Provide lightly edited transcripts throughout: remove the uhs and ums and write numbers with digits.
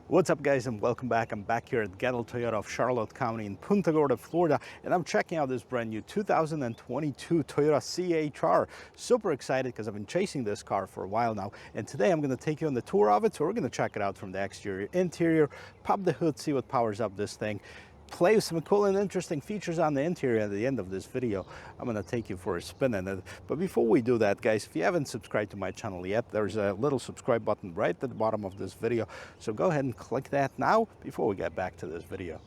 What's up, guys, and welcome back. I'm back here at Gettel Toyota of Charlotte County in Punta Gorda, Florida, and I'm checking out this brand new 2022 Toyota CHR. Super excited because I've been chasing this car for a while now, and today I'm going to take you on the tour of it. So we're going to check it out from the exterior, interior, pop the hood, see what powers up this thing, play with some cool and interesting features on the interior. At the end of this video, I'm going to take you for a spin in it. But before we do that, guys, if you haven't subscribed to my channel yet, there's a little subscribe button right at the bottom of this video. So go ahead and click that now before we get back to this video.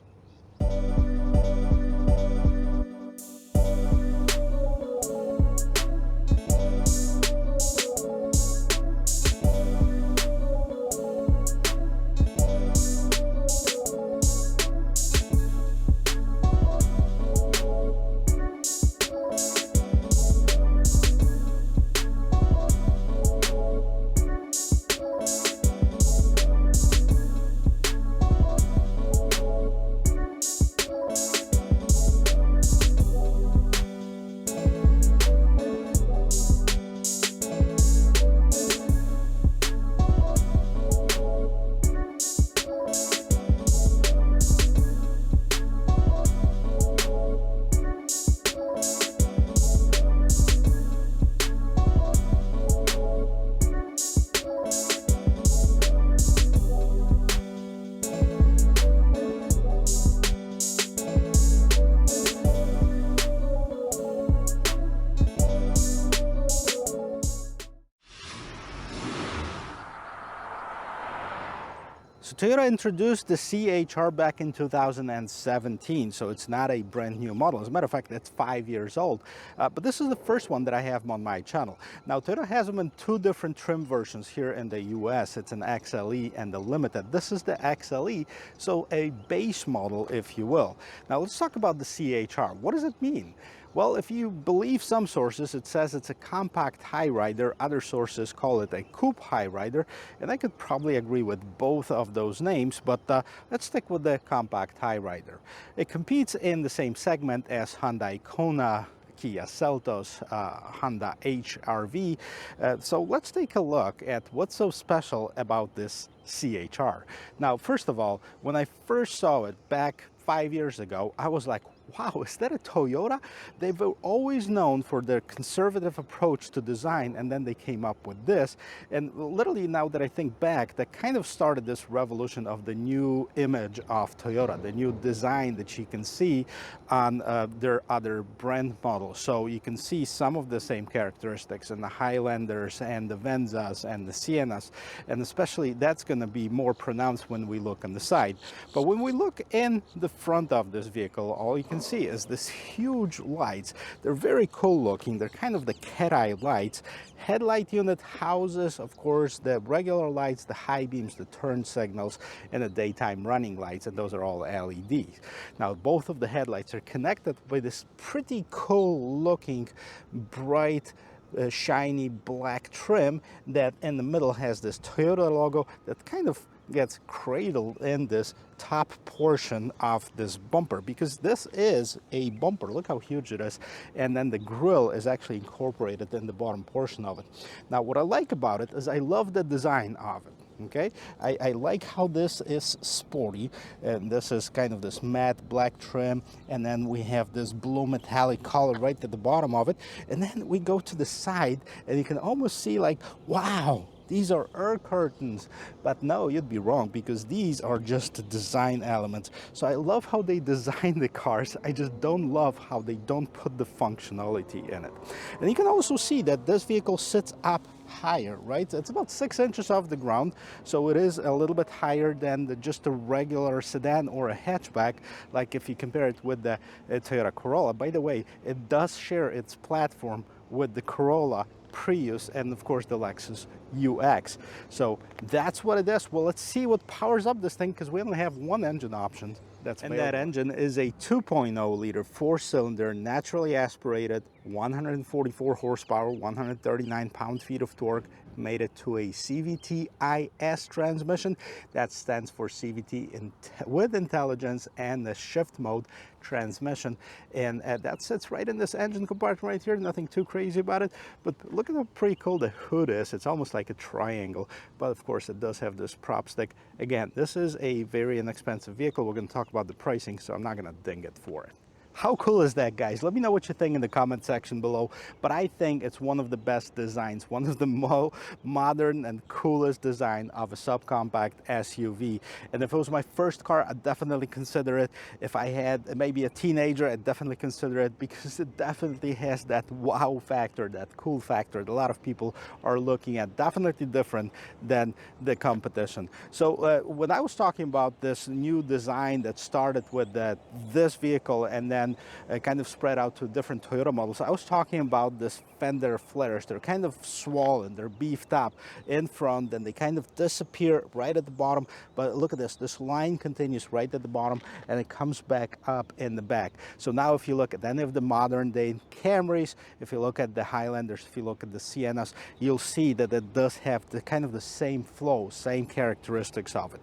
So Toyota introduced the CHR back in 2017, so it's not a brand new model. As a matter of fact, it's 5 years old. But this is the first one that I have on my channel. Now, Toyota has them in two different trim versions here in the US. It's an XLE and the Limited. This is the XLE, so a base model, if you will. Now, let's talk about the CHR. What does it mean? Well, if you believe some sources, it says it's a compact high rider. Other sources call it a coupe high rider, and I could probably agree with both of those names, but let's stick with the compact high rider. It competes in the same segment as Hyundai Kona, Kia Seltos, Honda HR-V. So let's take a look at what's so special about this CHR. Now, first of all, when I first saw it back 5 years ago, I was like, wow, is that a Toyota? They've always known for their conservative approach to design, and then they came up with this. And literally, now that I think back, that kind of started this revolution of the new image of Toyota, the new design that you can see on their other brand models. So you can see some of the same characteristics in the Highlanders and the Venzas and the Siennas, and especially that's going to be more pronounced when we look on the side. But when we look in the front of this vehicle, all you can see is this huge lights. They're very cool looking. They're kind of the cat eye lights. Headlight unit houses, of course, the regular lights, the high beams, the turn signals, and the daytime running lights, and those are all LEDs. Now, both of the headlights are connected by this pretty cool looking bright shiny black trim that in the middle has this Toyota logo that kind of gets cradled in this top portion of this bumper, because this is a bumper. Look how huge it is. And then the grille is actually incorporated in the bottom portion of it. Now, what I like about it is I love the design of it. Okay, I like how this is sporty, and this is kind of this matte black trim, and then we have this blue metallic color right at the bottom of it, and then we go to the side and you can almost see like, wow, these are air curtains. But no, you'd be wrong, because these are just design elements. So I love how they design the cars. I just don't love how they don't put the functionality in it. And you can also see that this vehicle sits up higher, right? It's about 6 inches off the ground, so it is a little bit higher than just a regular sedan or a hatchback, like if you compare it with the Toyota Corolla. By the way, it does share its platform with the Corolla, Prius, and of course the Lexus UX. So that's what it is. Well, let's see what powers up this thing, because we only have one engine option. that's available. And that engine is a 2.0 liter 4-cylinder, naturally aspirated, 144 horsepower, 139 pound-feet of torque, made it to a CVT IS transmission. That stands for CVT with intelligence and the shift mode transmission, and that sits right in this engine compartment right here. Nothing too crazy about it, but look at how pretty cool the hood is. It's almost like a triangle, but of course it does have this prop stick. Again, this is a very inexpensive vehicle. We're going to talk about the pricing, so I'm not going to ding it for it. How cool is that, guys? Let me know what you think in the comment section below. But I think it's one of the best designs, one of the more modern and coolest design of a subcompact SUV. And if it was my first car, I'd definitely consider it. If I had maybe a teenager, I'd definitely consider it, because it definitely has that wow factor, that cool factor that a lot of people are looking at. Definitely different than the competition. So when I was talking about this new design that started with this vehicle and then kind of spread out to different Toyota models, I was talking about this fender flares. They're kind of swollen, they're beefed up in front, and they kind of disappear right at the bottom. But look at this line continues right at the bottom, and it comes back up in the back. So now if you look at any of the modern day Camrys, if you look at the Highlanders, if you look at the Siennas, you'll see that it does have the kind of the same flow, same characteristics of it.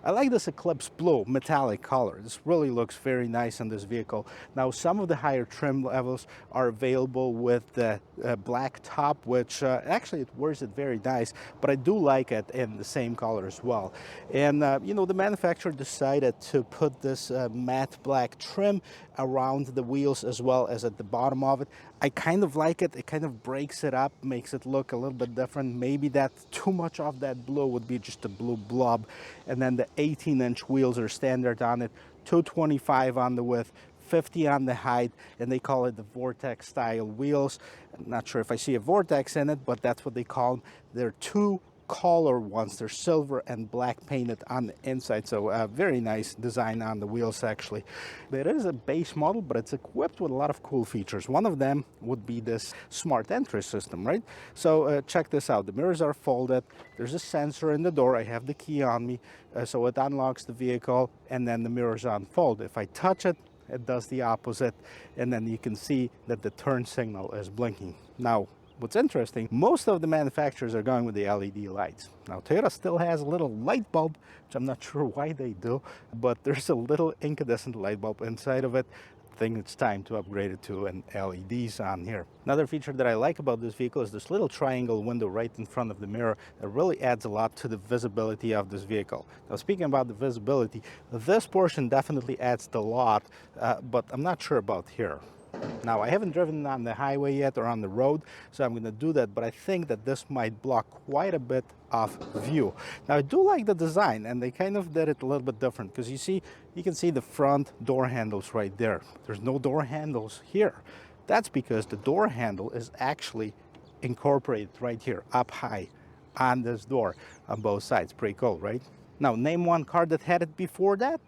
I like this Eclipse blue metallic color. This really looks very nice on this vehicle. Now, some of the higher trim levels are available with the black top, which actually it wears it very nice, but I do like it in the same color as well. And you know, the manufacturer decided to put this matte black trim around the wheels as well as at the bottom of it. I kind of like it. It kind of breaks it up, makes it look a little bit different. Maybe that too much of that blue would be just a blue blob. And then the 18-inch wheels are standard on it, 225 on the width, 50 on the height, and they call it the Vortex style wheels. I'm not sure if I see a Vortex in it, but that's what they call them. They're two color ones. They're silver and black painted on the inside, so very nice design on the wheels. Actually, it is a base model, but it's equipped with a lot of cool features. One of them would be this smart entry system, right? So check this out. The mirrors are folded. There's a sensor in the door. I have the key on me, so it unlocks the vehicle, and then the mirrors unfold. If I touch it, it does the opposite, and then you can see that the turn signal is blinking. Now, what's interesting, most of the manufacturers are going with the LED lights. Now, Toyota still has a little light bulb, which I'm not sure why they do, but there's a little incandescent light bulb inside of it. I think it's time to upgrade it to an LEDs on here. Another feature that I like about this vehicle is this little triangle window right in front of the mirror. That really adds a lot to the visibility of this vehicle. Now, speaking about the visibility, this portion definitely adds a lot, but I'm not sure about here. Now, I haven't driven on the highway yet or on the road, so I'm going to do that, but I think that this might block quite a bit of view. Now, I do like the design, and they kind of did it a little bit different, because you can see the front door handles right there. There's no door handles here. That's because the door handle is actually incorporated right here, up high on this door on both sides. Pretty cool, right? Now, name one car that had it before that.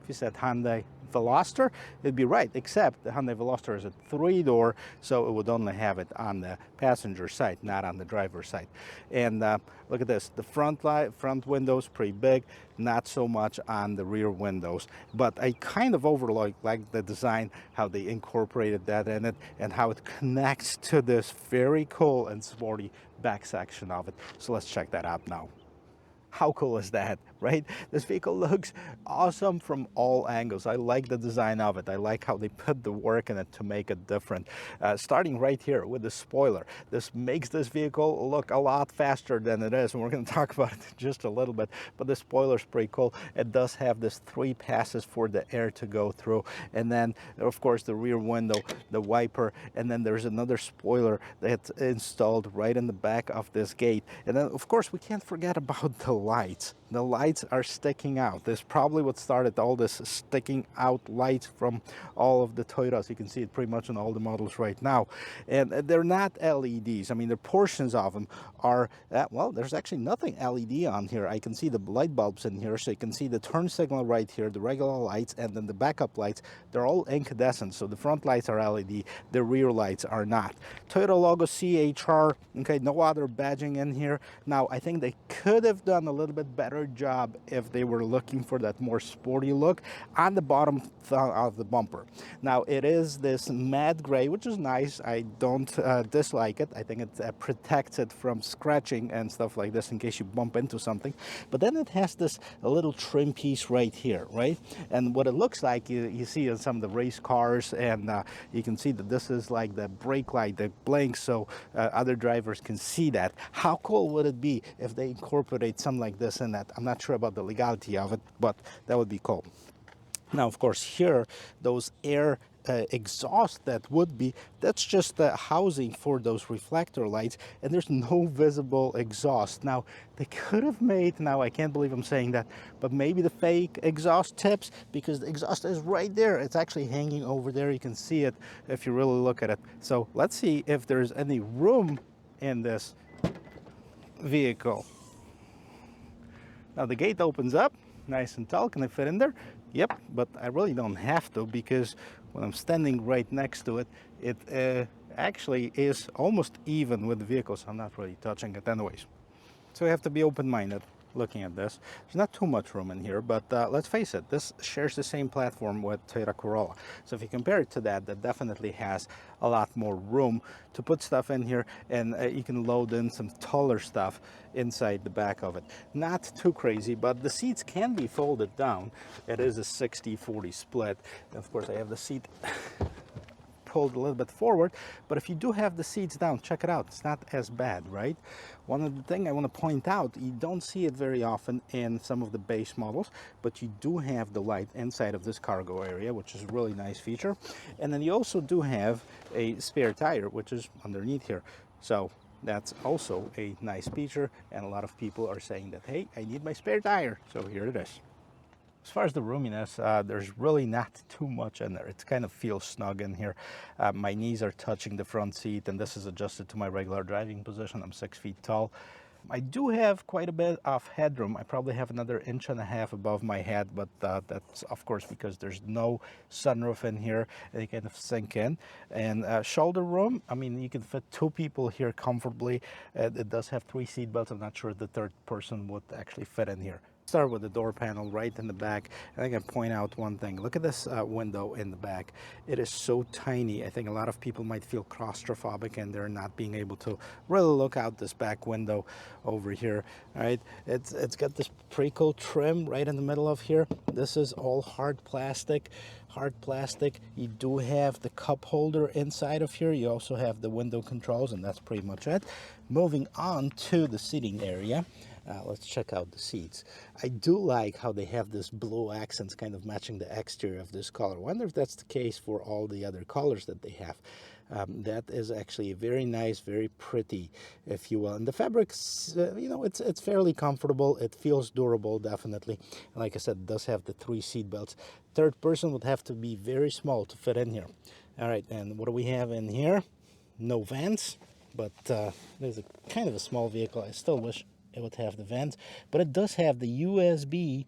If you said Hyundai Veloster, it'd be right, except the Hyundai Veloster is a 3-door, so it would only have it on the passenger side, not on the driver's side. And look at this, the front windows pretty big, not so much on the rear windows. But I kind of like the design, how they incorporated that in it, and how it connects to this very cool and sporty back section of it. So let's check that out now. How cool is that, right? This vehicle looks awesome from all angles. I like the design of it. I like how they put the work in it to make it different. Starting right here with the spoiler. This makes this vehicle look a lot faster than it is, and we're going to talk about it in just a little bit. But the spoiler's pretty cool. It does have this 3 passes for the air to go through. And then, of course, the rear window, the wiper, and then there's another spoiler that's installed right in the back of this gate. And then, of course, we can't forget about the lights. The lights are sticking out. This is probably what started all this sticking out lights from all of the Toyotas. You can see it pretty much on all the models right now. And they're not LEDs. I mean, the portions of them are, well, there's actually nothing LED on here. I can see the light bulbs in here, so you can see the turn signal right here, the regular lights, and then the backup lights. They're all incandescent, so the front lights are LED, the rear lights are not. Toyota logo CHR, okay, no other badging in here. Now, I think they could have done a a little bit better job if they were looking for that more sporty look on the bottom of the bumper. Now it is this matte gray, which is nice. I don't dislike it. I think it protects it from scratching and stuff like this in case you bump into something. But then it has this little trim piece right here, right? And what it looks like, you see in some of the race cars, and you can see that this is like the brake light that blinks, so other drivers can see that. How cool would it be if they incorporate something like this in that? I'm not sure about the legality of it, but that would be cool. Now, of course, here, those air exhaust that would be, that's just the housing for those reflector lights, and there's no visible exhaust. Now, they could have made, now I can't believe I'm saying that, but maybe the fake exhaust tips, because the exhaust is right there. It's actually hanging over there. You can see it if you really look at it. So let's see if there's any room in this vehicle. Now the gate opens up, nice and tall. Can I fit in there? Yep, but I really don't have to, because when I'm standing right next to it, it actually is almost even with the vehicle, so I'm not really touching it anyways. So you have to be open-minded looking at this. There's not too much room in here, but let's face it, this shares the same platform with Toyota Corolla. So if you compare it to that, that definitely has a lot more room to put stuff in here, and you can load in some taller stuff inside the back of it. Not too crazy, but the seats can be folded down. It is a 60-40 split. And of course, I have the seat pulled a little bit forward, but if you do have the seats down, check it out, it's not as bad, right? One of the things I want to point out, you don't see it very often in some of the base models, but you do have the light inside of this cargo area, which is a really nice feature. And then you also do have a spare tire, which is underneath here. So that's also a nice feature, and a lot of people are saying that, hey, I need my spare tire, so here it is. As far as the roominess, there's really not too much in there. It kind of feels snug in here. My knees are touching the front seat, and this is adjusted to my regular driving position. I'm 6 feet tall. I do have quite a bit of headroom. I probably have another 1.5 inches above my head, but that's of course because there's no sunroof in here. They kind of sink in. And shoulder room, I mean, you can fit 2 people here comfortably. It does have 3 seat belts. I'm not sure the third person would actually fit in here. Start with the door panel right in the back. And I can point out one thing. Look at this window in the back. It is so tiny. I think a lot of people might feel claustrophobic and they're not being able to really look out this back window over here. All right, it's got this pretty cool trim right in the middle of here. This is all hard plastic. You do have the cup holder inside of here. You also have the window controls, and that's pretty much it. Moving on to the seating area. Let's check out the seats. I do like how they have this blue accents kind of matching the exterior of this color. I wonder if that's the case for all the other colors that they have. That is actually very nice, very pretty, if you will. And the fabric's, you know, it's fairly comfortable. It feels durable, definitely. Like I said, it does have the 3 seat belts. Third person would have to be very small to fit in here. All right, and what do we have in here? No vents, but there's a kind of a small vehicle. I still wish it would have the vents, but it does have the USB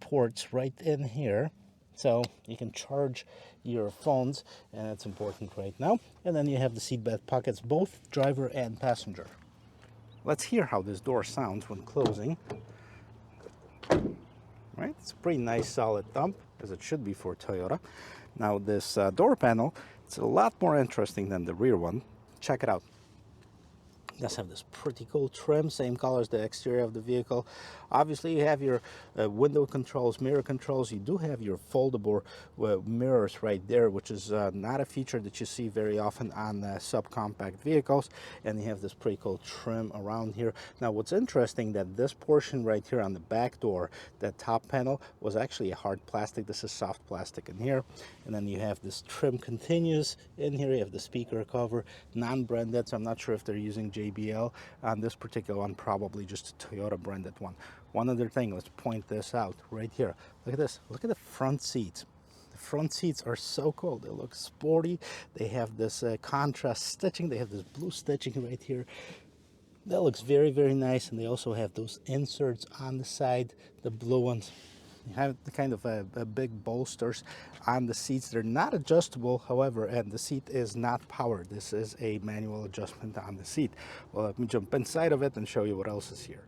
ports right in here, so you can charge your phones, and that's important right now. And then you have the seatbelt pockets, both driver and passenger. Let's hear how this door sounds when closing. Right, it's a pretty nice solid thump, as it should be for Toyota. Now this door panel, it's a lot more interesting than the rear one. Check it out. It does have this pretty cool trim, same color as the exterior of the vehicle. Obviously, you have your window controls, mirror controls. You do have your foldable mirrors right there, which is not a feature that you see very often on subcompact vehicles. And you have this pretty cool trim around here. Now, what's interesting that this portion right here on the back door, that top panel, was actually a hard plastic. This is soft plastic in here. And then you have this trim continues in here. You have the speaker cover, non-branded, so I'm not sure if they're using JBL on this particular one, probably just a Toyota branded one. One other thing, let's point this out right here. Look at this. Look at the front seats. The front seats are so cool. They look sporty. They have this contrast stitching. They have this blue stitching right here. That looks very, very nice. And they also have those inserts on the side, the blue ones. You have the kind of a big bolsters on the seats. They're not adjustable, however, and the seat is not powered. This is a manual adjustment on the seat. Well, let me jump inside of it and show you what else is here.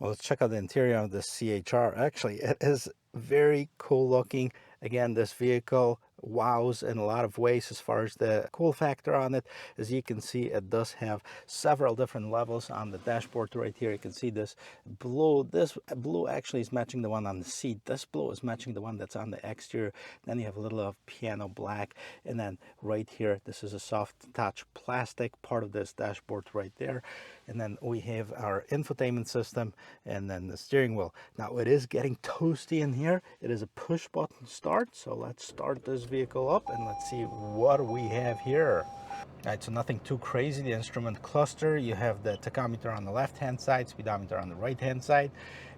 Well, let's check out the interior of the CHR. Actually, it is very cool looking. Again, this vehicle wows in a lot of ways as far as the cool factor on it. As you can see, it does have several different levels on the dashboard right here. You can see this blue. This blue actually is matching the one on the seat. This blue is matching the one that's on the exterior. Then you have a little of piano black. And then right here, this is a soft touch plastic part of this dashboard right there. And then we have our infotainment system and then the steering wheel. Now it is getting toasty in here. It is a push button start. So let's start this vehicle up and let's see what we have here. All right, so nothing too crazy. The instrument cluster, you have the tachometer on the left hand side, speedometer on the right hand side,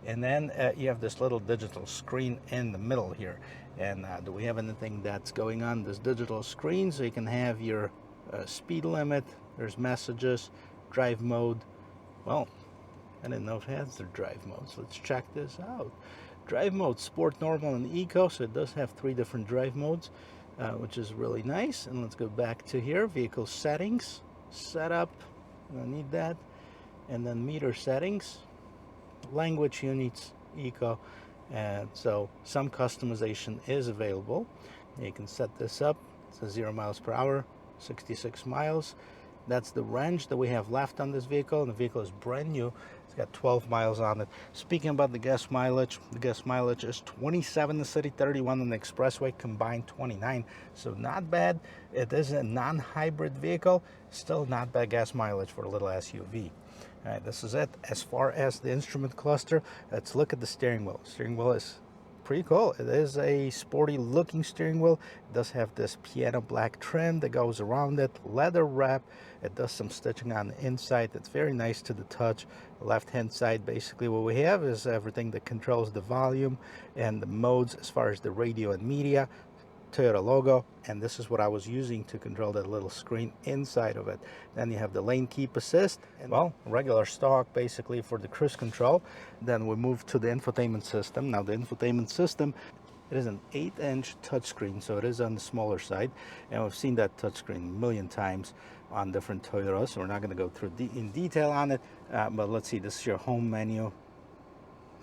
and then you have this little digital screen in the middle here. And do we have anything that's going on this digital screen? So you can have your speed limit, there's messages, drive mode. Well, I didn't know if it has their drive modes. Let's check this out. Drive mode, sport, normal, and eco. So it does have 3 different drive modes, which is really nice. And let's go back to here, vehicle settings, setup, I don't need that. And then meter settings, language units, eco. And so some customization is available. You can set this up. It says 0 miles per hour, 66 miles. That's the range that we have left on this vehicle, and the vehicle is brand new. It's got 12 miles on it. Speaking about the gas mileage, the gas mileage is 27 in the city, 31 on the expressway, combined 29. So not bad. It is a non-hybrid vehicle, still not bad gas mileage for a little SUV. All right, this is it. As far as the instrument cluster, let's look at the steering wheel. Steering wheel is pretty cool. It is a sporty looking steering wheel. It does have this piano black trim that goes around it, leather wrap. It does some stitching on the inside. It's very nice to the touch. Left hand side, basically what we have is everything that controls the volume and the modes as far as the radio and media. Toyota logo, and this is what I was using to control that little screen inside of it. Then you have the lane keep assist, and well, regular stock basically for the cruise control. Then we move to the infotainment system. Now the infotainment system, it is an 8-inch touchscreen, so it is on the smaller side, and we've seen that touchscreen a million times on different Toyotas, so we're not going to go through in detail on it, but let's see. This is your home menu,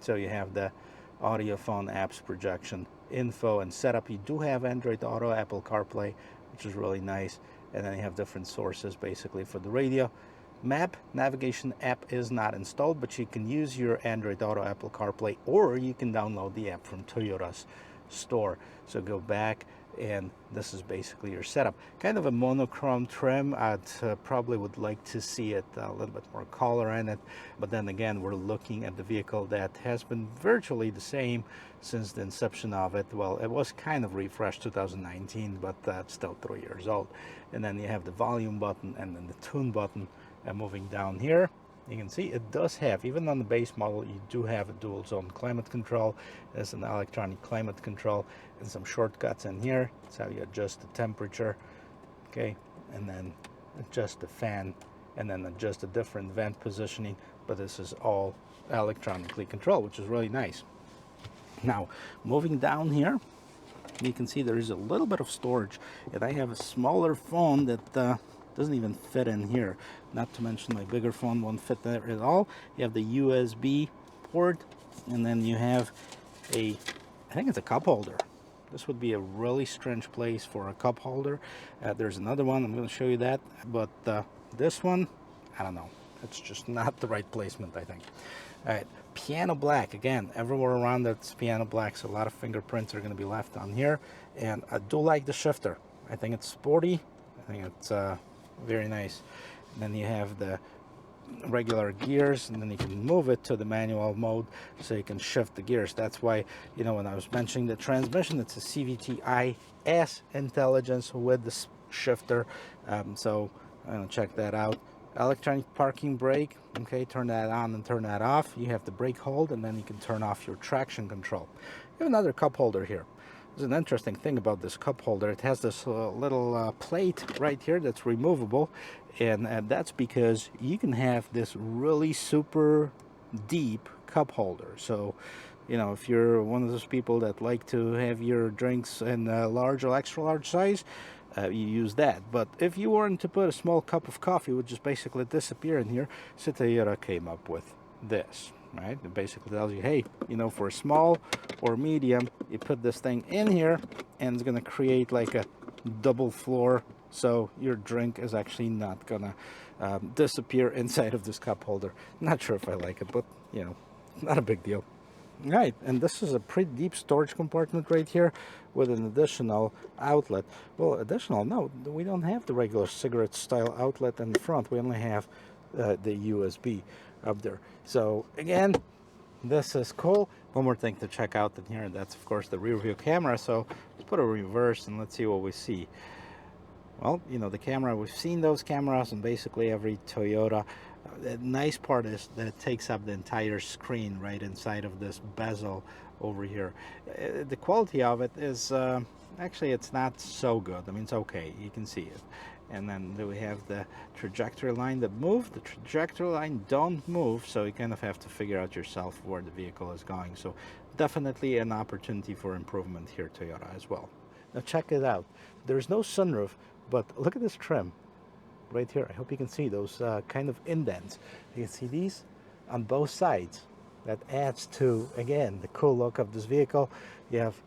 so you have the audio, phone, apps, projection, info, and setup. You do have Android Auto, Apple CarPlay, which is really nice, and then you have different sources basically for the radio. Map navigation app is not installed, but you can use your Android Auto, Apple CarPlay, or you can download the app from Toyota's store. So go back, and this is basically your setup. Kind of a monochrome trim. I'd probably would like to see it a little bit more color in it, but then again, we're looking at the vehicle that has been virtually the same since the inception of it. Well, it was kind of refreshed 2019, but that's still 3 years old. And then you have the volume button and then the tune button. And moving down here, you can see it does have, even on the base model, you do have a dual zone climate control. There's an electronic climate control and some shortcuts in here. That's how you adjust the temperature, okay, and then adjust the fan, and then adjust the different vent positioning. But this is all electronically controlled, which is really nice. Now moving down here, you can see there is a little bit of storage, and I have a smaller phone that doesn't even fit in here, not to mention my bigger phone won't fit there at all. You have the USB port, and then you have I think it's a cup holder. This would be a really strange place for a cup holder. There's another one, I'm going to show you that, but this one, I don't know, it's just not the right placement, I think. All right, piano black, again, everywhere around it's piano black, so a lot of fingerprints are going to be left on here. And I do like the shifter. I think it's sporty. I think it's very nice. And then you have the regular gears, and then you can move it to the manual mode so you can shift the gears. That's why, you know, when I was mentioning the transmission, it's a CVT IS intelligence with the shifter. So I'm gonna check that out. Electronic parking brake, okay, turn that on and turn that off. You have the brake hold, and then you can turn off your traction control. You have another cup holder here. There's an interesting thing about this cup holder. It has this little plate right here that's removable, and that's because you can have this really super deep cup holder. So, you know, if you're one of those people that like to have your drinks in a large or extra large size, you use that. But if you wanted to put a small cup of coffee, it would just basically disappear in here. So Toyota came up with this. right? It basically tells you, hey, you know, for small or medium, you put this thing in here and it's gonna create like a double floor, so your drink is actually not gonna disappear inside of this cup holder. Not sure if I like it, but you know, not a big deal. Right, and this is a pretty deep storage compartment right here with an additional outlet. Well, additional, no, we don't have the regular cigarette style outlet in the front. We only have the USB up there. So again, this is cool. One more thing to check out in here, and that's of course the rear view camera. So let's put a reverse and let's see what we see. Well, you know, the camera, we've seen those cameras in basically every Toyota. The nice part is that it takes up the entire screen right inside of this bezel over here. The quality of it is actually, it's not so good. I mean, it's okay, you can see it. And then we have the trajectory line that moved. The trajectory line don't move, so you kind of have to figure out yourself where the vehicle is going. So definitely an opportunity for improvement here, Toyota, as well. Now check it out. There's no sunroof, but look at this trim right here. I hope you can see those kind of indents. You can see these on both sides. That adds to, again, the cool look of this vehicle. You have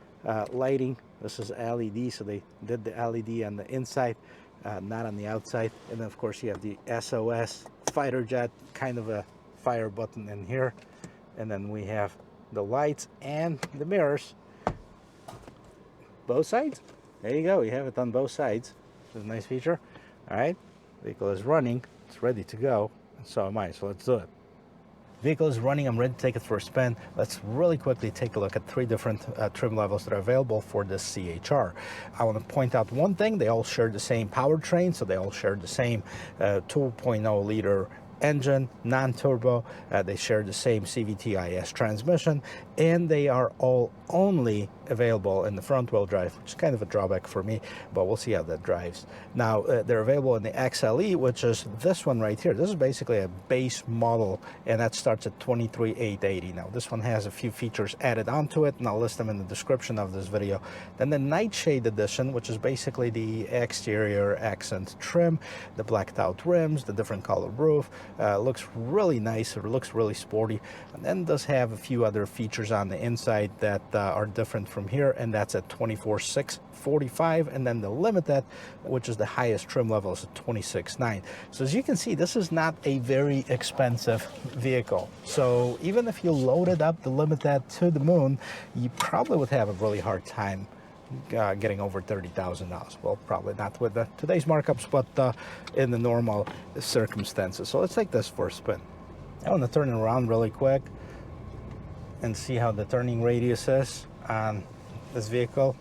lighting. This is LED, so they did the LED on the inside, not on the outside. And then of course you have the SOS fighter jet, kind of a fire button in here. And then we have the lights and the mirrors. Both sides. There you go. You have it on both sides. This is a nice feature. All right. Vehicle is running. It's ready to go. And so am I. So let's do it. Vehicle is running. I'm ready to take it for a spin. Let's really quickly take a look at 3 different trim levels that are available for this CHR. I want to point out one thing. They all share the same powertrain. So they all share the same 2.0 liter engine, non-turbo. They share the same CVT-IS transmission, and they are all only available in the front-wheel drive, which is kind of a drawback for me, but we'll see how that drives. Now, they're available in the XLE, which is this one right here. This is basically a base model, and that starts at $23,880. Now, this one has a few features added onto it, and I'll list them in the description of this video. Then the Nightshade Edition, which is basically the exterior accent trim, the blacked-out rims, the different color roof, looks really nice. It looks really sporty, and then does have a few other features on the inside that are different from here, and that's at $24,645. And then the Limited, which is the highest trim level, is at $26,900. So as you can see, this is not a very expensive vehicle. So even if you loaded up the Limited to the moon, you probably would have a really hard time getting over $30,000. Well, probably not with today's markups, but in the normal circumstances. So let's take this for a spin. I want to turn it around really quick and see how the turning radius is on this vehicle.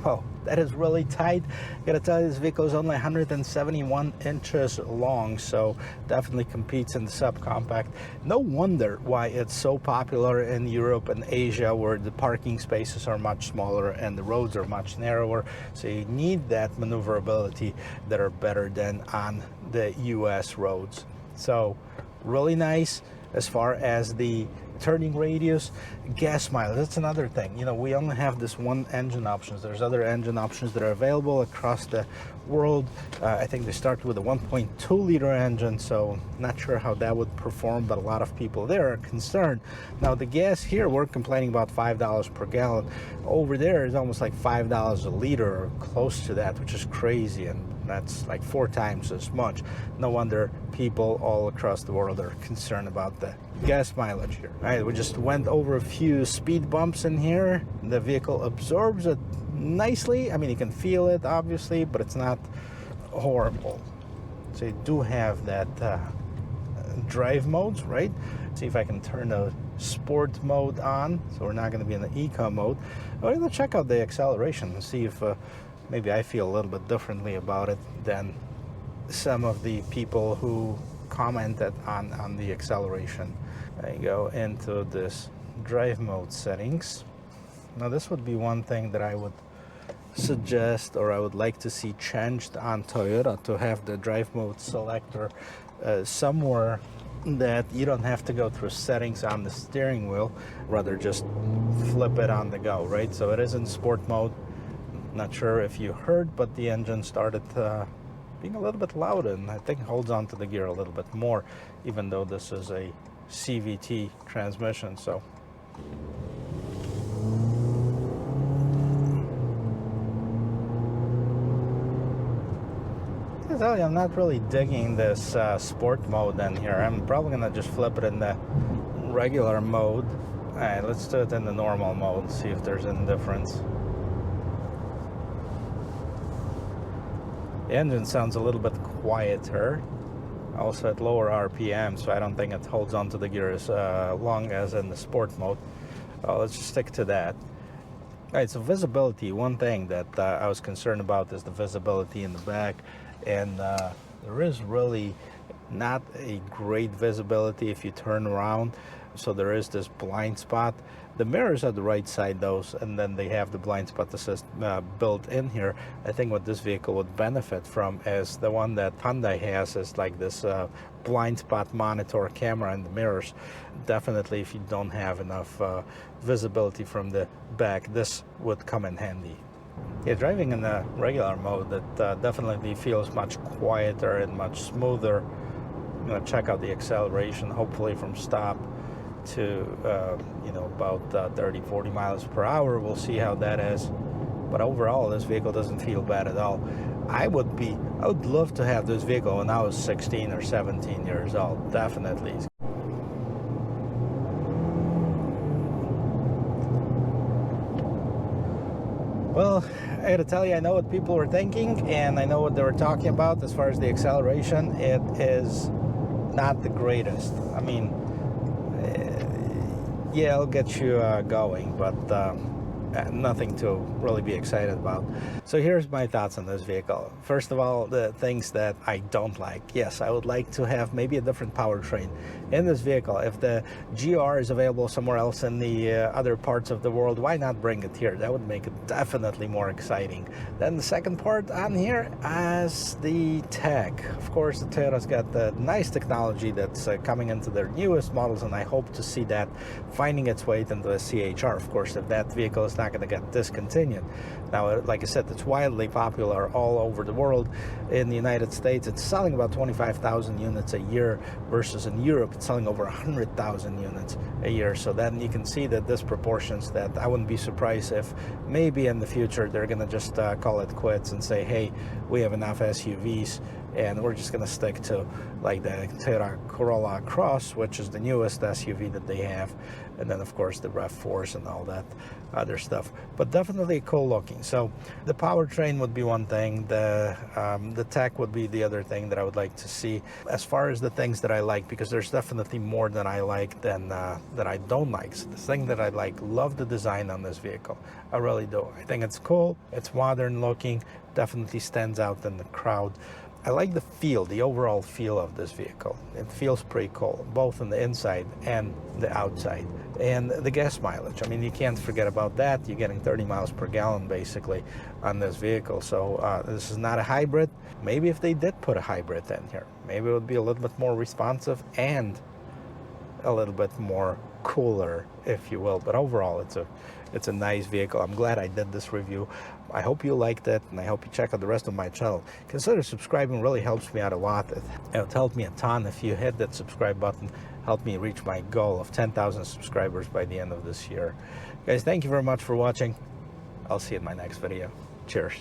Oh, that is really tight. I gotta tell you, this vehicle is only 171 inches long, so definitely competes in the subcompact. No wonder why it's so popular in Europe and Asia, where the parking spaces are much smaller and the roads are much narrower. So you need that maneuverability that are better than on the US roads. So really nice as far as the turning radius. Gas mileage, that's another thing. You know, we only have this one engine options. There's other engine options that are available across the world. I think they start with a 1.2 liter engine, so not sure how that would perform, but a lot of people there are concerned. Now the gas here, we're complaining about $5 per gallon. Over there is almost like $5 a liter or close to that, which is crazy, and that's like 4 times as much. No wonder people all across the world are concerned about the gas mileage here. All right, we just went over a few speed bumps in here. The vehicle absorbs it nicely. I mean, you can feel it obviously, but it's not horrible. So you do have that drive modes, right? See if I can turn the sport mode on. So we're not going to be in the eco mode. We're going to check out the acceleration and see if maybe I feel a little bit differently about it than some of the people who commented on the acceleration. I go into this drive mode settings. Now this would be one thing that I would suggest, or I would like to see changed on Toyota, to have the drive mode selector somewhere that you don't have to go through settings on the steering wheel, rather just flip it on the go, right? So it is in sport mode. Not sure if you heard, but the engine started being a little bit loud, and I think holds on to the gear a little bit more, even though this is a CVT transmission. So I tell you, I'm not really digging this sport mode in here. I'm probably gonna just flip it in the regular mode. All right, let's do it in the normal mode, see if there's any difference. The engine sounds a little bit quieter, also at lower RPM, so I don't think it holds onto the gear as long as in the sport mode. Let's just stick to that. All right, so visibility, one thing that I was concerned about is the visibility in the back, and there is really not a great visibility if you turn around, so there is this blind spot. The mirrors are the right side, those, and then they have the blind spot assist built in here. I think what this vehicle would benefit from is the one that Hyundai has, is like this blind spot monitor camera in the mirrors. Definitely, if you don't have enough visibility from the back, this would come in handy. Yeah, driving in the regular mode, it definitely feels much quieter and much smoother. I'm going to check out the acceleration, hopefully from stop to you know, about 30-40 miles per hour. We'll see how that is, but overall this vehicle doesn't feel bad at all. I would love to have this vehicle when I was 16 or 17 years old, definitely. Well, I gotta tell you, I know what people were thinking, and I know what they were talking about as far as the acceleration. It is not the greatest. I mean, yeah, it'll get you going, but nothing to really be excited about. So here's my thoughts on this vehicle. First of all, the things that I don't like. Yes, I would like to have maybe a different powertrain in this vehicle. If the GR is available somewhere else in the other parts of the world, why not bring it here? That would make it definitely more exciting. Then the second part on here is the tech. Of course, the Toyota's got the nice technology that's coming into their newest models, and I hope to see that finding its way into the CHR. Of course, if that vehicle is not going to get discontinued. Now, like I said, it's widely popular all over the world. In the United States, it's selling about 25,000 units a year, versus in Europe, it's selling over 100,000 units a year. So then you can see that this proportions that I wouldn't be surprised if maybe in the future they're going to just call it quits and say, hey, we have enough SUVs, and we're just going to stick to like the Toyota Corolla Cross, which is the newest SUV that they have, and then of course the RAV4s and all that other stuff. But definitely cool looking. So the powertrain would be one thing, the tech would be the other thing that I would like to see. As far as the things that I like, because there's definitely more than I like than that I don't like. So the thing that I like, love the design on this vehicle. I really do. I think it's cool, it's modern looking, definitely stands out in the crowd. I like the feel, the overall feel of this vehicle. It feels pretty cool, both on the inside and the outside. And the gas mileage, I mean, you can't forget about that. You're getting 30 miles per gallon basically on this vehicle. So this is not a hybrid. Maybe if they did put a hybrid in here, maybe it would be a little bit more responsive and a little bit more cooler, if you will. But overall, it's a nice vehicle. I'm glad I did this review. I hope you liked it, and I hope you check out the rest of my channel. Consider subscribing, really helps me out a lot. It would help me a ton if you hit that subscribe button. Help me reach my goal of 10,000 subscribers by the end of this year. Guys, thank you very much for watching. I'll see you in my next video. Cheers.